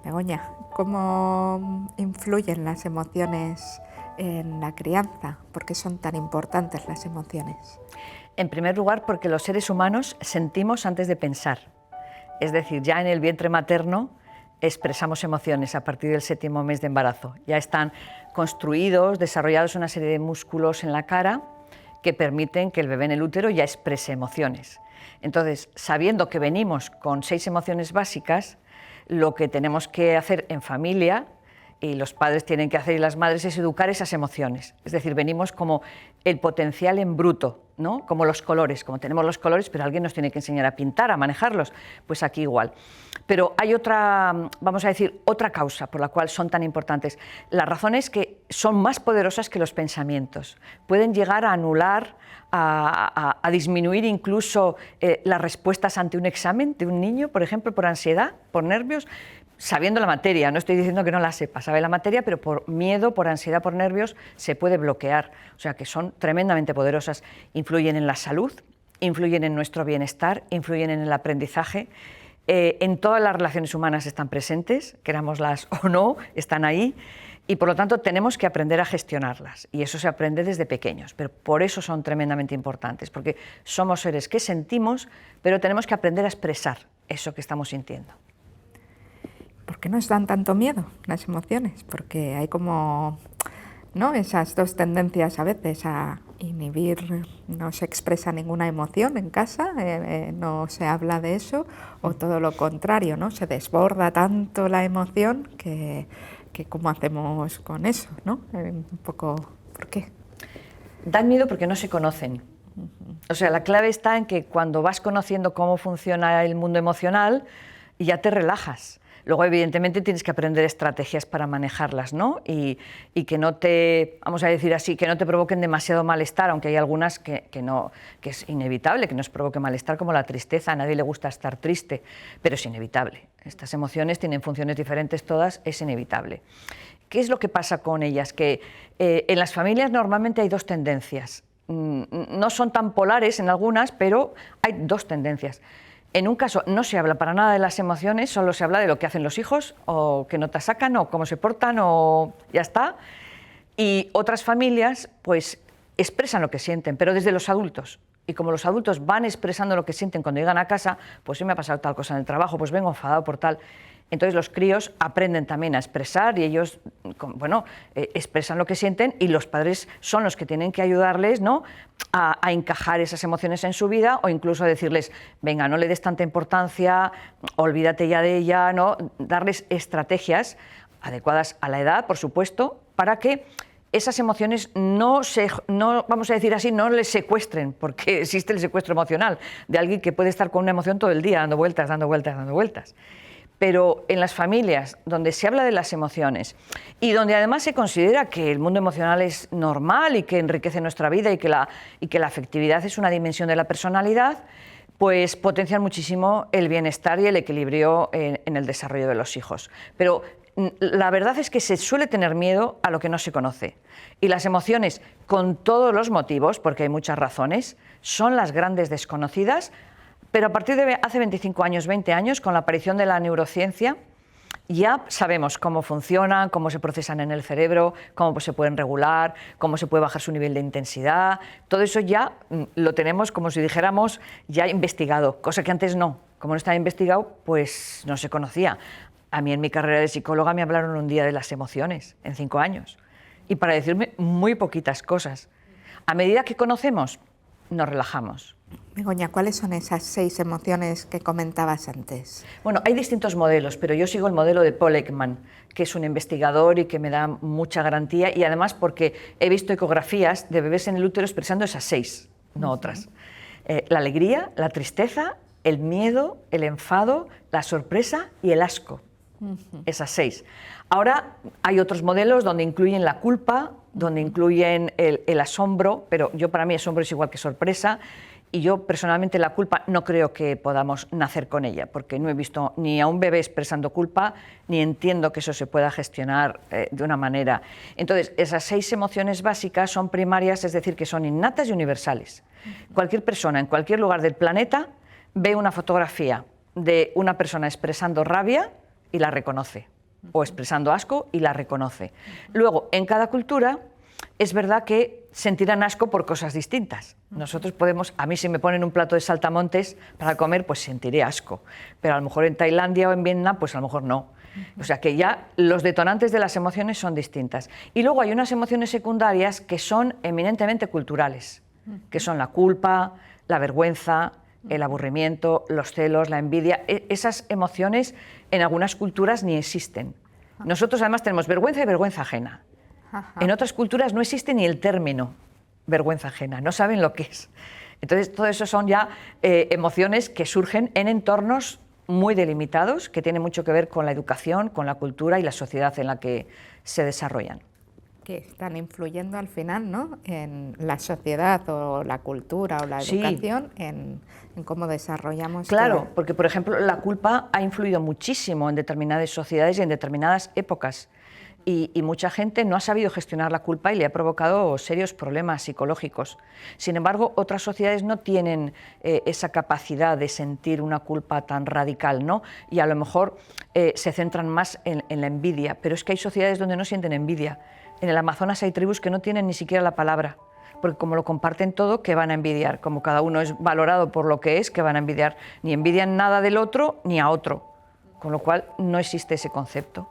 Begoña, ¿cómo influyen las emociones en la crianza? ¿Por qué son tan importantes las emociones? En primer lugar, porque los seres humanos sentimos antes de pensar. Es decir, ya en el vientre materno expresamos emociones a partir del 7º mes de embarazo. Ya están construidos, desarrollados una serie de músculos en la cara que permiten que el bebé en el útero ya exprese emociones. Entonces, sabiendo que venimos con 6 emociones básicas, lo que tenemos que hacer en familia, y los padres tienen que hacer y las madres, es educar esas emociones. Es decir, venimos como el potencial en bruto, ¿no? Como los colores, como tenemos los colores, pero alguien nos tiene que enseñar a pintar, a manejarlos, pues aquí igual. Pero hay otra, vamos a decir, otra causa por la cual son tan importantes. La razón es que son más poderosas que los pensamientos. Pueden llegar a anular, a disminuir incluso las respuestas ante un examen de un niño, por ejemplo, por ansiedad, por nervios, sabiendo la materia. No estoy diciendo que no la sepa, sabe la materia, pero por miedo, por ansiedad, por nervios, se puede bloquear. O sea que son tremendamente poderosas. Influyen en la salud, influyen en nuestro bienestar, influyen en el aprendizaje. En todas las relaciones humanas están presentes, querámoslas o no, están ahí. Y por lo tanto tenemos que aprender a gestionarlas, y eso se aprende desde pequeños, pero por eso son tremendamente importantes, porque somos seres que sentimos, pero tenemos que aprender a expresar eso que estamos sintiendo. ¿Por qué nos dan tanto miedo las emociones? Porque hay como, ¿no?, esas dos tendencias a veces a inhibir, no se expresa ninguna emoción en casa, no se habla de eso, o todo lo contrario, ¿no? Se desborda tanto la emoción que ¿cómo hacemos con eso, ¿no? Un poco, ¿por qué? Dan miedo porque no se conocen. O sea, la clave está en que cuando vas conociendo cómo funciona el mundo emocional, ya te relajas. Luego, evidentemente, tienes que aprender estrategias para manejarlas, ¿no? Y que no te, vamos a decir así, que no te provoquen demasiado malestar, aunque hay algunas que es inevitable que nos provoque malestar, como la tristeza. A nadie le gusta estar triste, pero es inevitable. Estas emociones tienen funciones diferentes todas, es inevitable. ¿Qué es lo que pasa con ellas? Que en las familias normalmente hay dos tendencias. No son tan polares en algunas, pero hay dos tendencias. En un caso no se habla para nada de las emociones, solo se habla de lo que hacen los hijos, o qué notas sacan, o cómo se portan, o ya está. Y otras familias pues expresan lo que sienten, pero desde los adultos. Y como los adultos van expresando lo que sienten cuando llegan a casa, pues sí me ha pasado tal cosa en el trabajo, pues vengo enfadado por tal. Entonces los críos aprenden también a expresar y ellos, bueno, expresan lo que sienten, y los padres son los que tienen que ayudarles, ¿no?, a encajar esas emociones en su vida, o incluso a decirles, venga, no le des tanta importancia, olvídate ya de ella, ¿no? Darles estrategias adecuadas a la edad, por supuesto, para que esas emociones no, vamos a decir así, no les secuestren, porque existe el secuestro emocional de alguien que puede estar con una emoción todo el día, dando vueltas, dando vueltas, dando vueltas. Pero en las familias donde se habla de las emociones y donde además se considera que el mundo emocional es normal y que enriquece nuestra vida y que la afectividad es una dimensión de la personalidad, pues potencian muchísimo el bienestar y el equilibrio en el desarrollo de los hijos. Pero la verdad es que se suele tener miedo a lo que no se conoce. Y las emociones, con todos los motivos, porque hay muchas razones, son las grandes desconocidas. Pero a partir de hace 25 años, 20 años, con la aparición de la neurociencia, ya sabemos cómo funcionan, cómo se procesan en el cerebro, cómo se pueden regular, cómo se puede bajar su nivel de intensidad. Todo eso ya lo tenemos, como si dijéramos, ya investigado, cosa que antes no. Como no estaba investigado, pues no se conocía. A mí en mi carrera de psicóloga me hablaron un día de las emociones, en 5 años, y para decirme muy poquitas cosas. A medida que conocemos, nos relajamos. Begoña, ¿cuáles son esas 6 emociones que comentabas antes? Bueno, hay distintos modelos, pero yo sigo el modelo de Paul Ekman, que es un investigador y que me da mucha garantía, y además porque he visto ecografías de bebés en el útero expresando esas 6, no otras. La alegría, la tristeza, el miedo, el enfado, la sorpresa y el asco. Esas 6. Ahora hay otros modelos donde incluyen la culpa, donde incluyen el asombro, pero para mí asombro es igual que sorpresa. Y yo personalmente la culpa no creo que podamos nacer con ella, porque no he visto ni a un bebé expresando culpa, ni entiendo que eso se pueda gestionar de una manera. Entonces, esas 6 emociones básicas son primarias, es decir, que son innatas y universales. Cualquier persona en cualquier lugar del planeta ve una fotografía de una persona expresando rabia y la reconoce. o expresando asco y la reconoce. Luego, en cada cultura es verdad que sentirán asco por cosas distintas. Nosotros podemos, a mí si me ponen un plato de saltamontes para comer, pues sentiré asco, pero a lo mejor en Tailandia o en Vietnam, pues a lo mejor no. O sea que ya los detonantes de las emociones son distintas. Y luego hay unas emociones secundarias que son eminentemente culturales, que son la culpa, la vergüenza, el aburrimiento, los celos, la envidia. Esas emociones en algunas culturas ni existen. Nosotros además tenemos vergüenza y vergüenza ajena. En otras culturas no existe ni el término vergüenza ajena, no saben lo que es. Entonces, todo eso son ya emociones que surgen en entornos muy delimitados, que tienen mucho que ver con la educación, con la cultura y la sociedad en la que se desarrollan. Que están influyendo al final, ¿no?, en la sociedad o la cultura o la educación, en cómo desarrollamos. Claro, porque por ejemplo la culpa ha influido muchísimo en determinadas sociedades y en determinadas épocas. Y mucha gente no ha sabido gestionar la culpa y le ha provocado serios problemas psicológicos. Sin embargo, otras sociedades no tienen esa capacidad de sentir una culpa tan radical, ¿no? Y a lo mejor se centran más en la envidia, pero es que hay sociedades donde no sienten envidia. En el Amazonas hay tribus que no tienen ni siquiera la palabra, porque como lo comparten todo, ¿qué van a envidiar? Como cada uno es valorado por lo que es, ¿qué van a envidiar? Ni envidian nada del otro ni a otro, con lo cual no existe ese concepto.